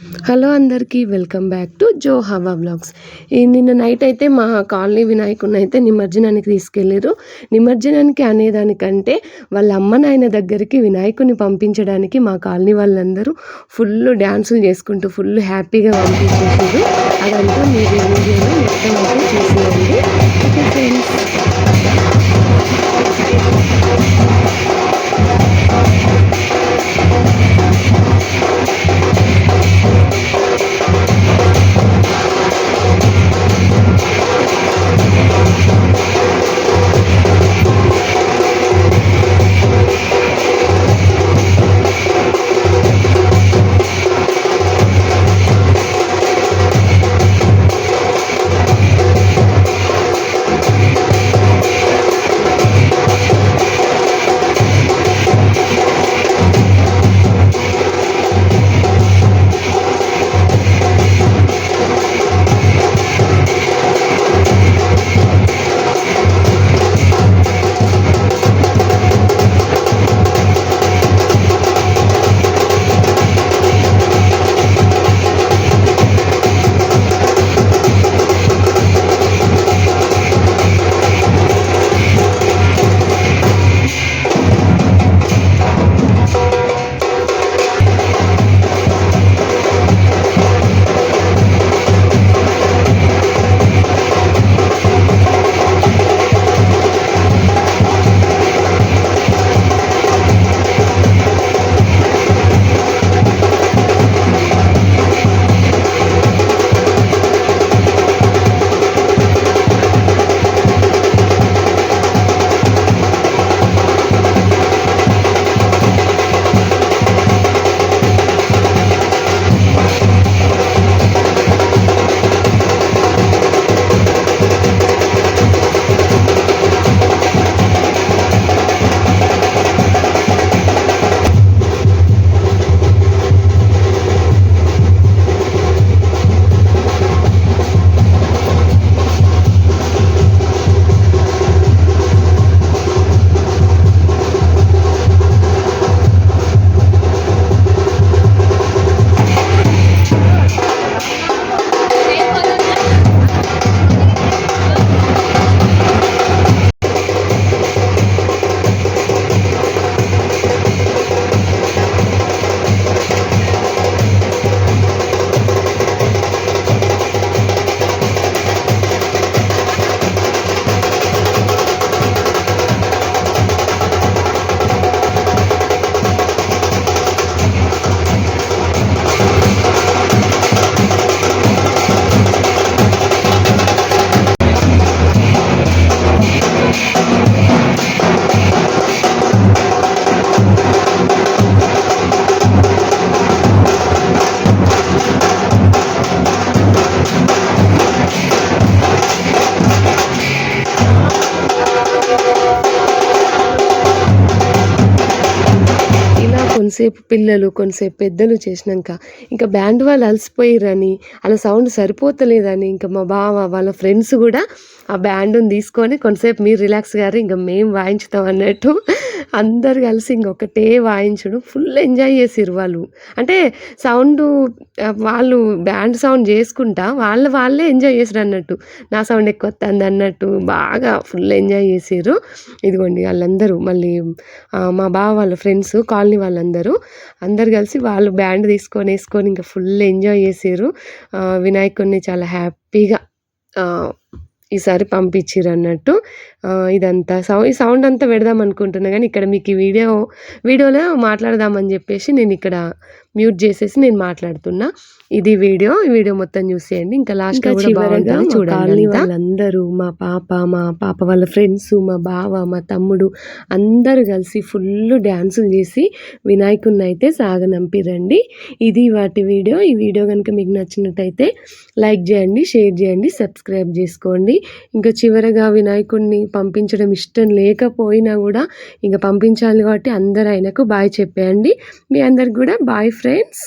Hello అందరికీ welcome back to జో హవా vlogs. నిన్న నైట్ అయితే మా కాలనీ వినాయకుడిని అయితే నిమజ్జనానికి తీసుకెళ్ళారు. నిమజ్జనానికి అనేదానికంటే వాళ్ళ అమ్మ నాయన దగ్గరికి వినాయకుడిని పంపించడానికి మా కాలనీ వాళ్ళందరూ ఫుల్ డ్యాన్సులు చేసుకుంటూ ఫుల్ హ్యాపీగా పంపించేసారు. అదంతా మీరు వీడియోలో మొత్తం అయితే చూసేయండి. Okay friends. కొంతసేపు పిల్లలు కొంతసేపు పెద్దలు చేసినాక ఇంకా బ్యాండ్ వాళ్ళు అలసిపోయిరని అలా సౌండ్ సరిపోతలేదని ఇంకా మా బావ వాళ్ళ ఫ్రెండ్స్ కూడా ఆ బ్యాండ్ని తీసుకొని కొంతసేపు మీరు రిలాక్స్ గారు ఇంకా మేము వాయించుతాం అన్నట్టు అందరు కలిసి ఇంకొకటే వాయించడం ఫుల్ ఎంజాయ్ చేసిర్రు వాళ్ళు. అంటే సౌండ్ వాళ్ళు బ్యాండ్ సౌండ్ చేసుకుంటా వాళ్ళే ఎంజాయ్ చేసారు అన్నట్టు. నా సౌండ్ ఎక్కువ వస్తుంది అన్నట్టు బాగా ఫుల్ ఎంజాయ్ చేసిర్రు. ఇదిగోండి వాళ్ళందరూ మళ్ళీ మా బావ వాళ్ళ ఫ్రెండ్స్ కాలనీ వాళ్ళందరూ అందరు కలిసి వాళ్ళు బ్యాండ్ తీసుకొని వేసుకొని ఇంకా ఫుల్ ఎంజాయ్ చేసారు. వినాయకుడిని చాలా హ్యాపీగా ఈసారి పంపించిర్రు అన్నట్టు. ఇదంతా ఈ సౌండ్ అంతా పెడదాం అనుకుంటున్నా కానీ ఇక్కడ మీకు ఈ వీడియోలో మాట్లాడదామని చెప్పేసి నేను ఇక్కడ మ్యూట్ చేసేసి నేను మాట్లాడుతున్నా. ఇది ఈ వీడియో మొత్తం చూసేయండి. ఇంకా లాస్ట్ చూడండి. వాళ్ళందరూ మా పాప వాళ్ళ ఫ్రెండ్స్, మా బావ, మా తమ్ముడు అందరూ కలిసి ఫుల్ డ్యాన్సులు చేసి వినాయకుడిని అయితే సాగనంపిరండి. ఇది వాటి వీడియో. ఈ వీడియో కనుక మీకు నచ్చినట్టయితే లైక్ చేయండి, షేర్ చేయండి, సబ్స్క్రైబ్ చేసుకోండి. ఇంకా చివరగా వినాయకుడిని పంపించడం ఇష్టం లేకపోయినా కూడా ఇంకా పంపించాలి కాబట్టి అందరూ ఆయనకు బాయ్ చెప్పేయండి. మీ అందరికి కూడా బాయ్ ఫ్రెండ్స్.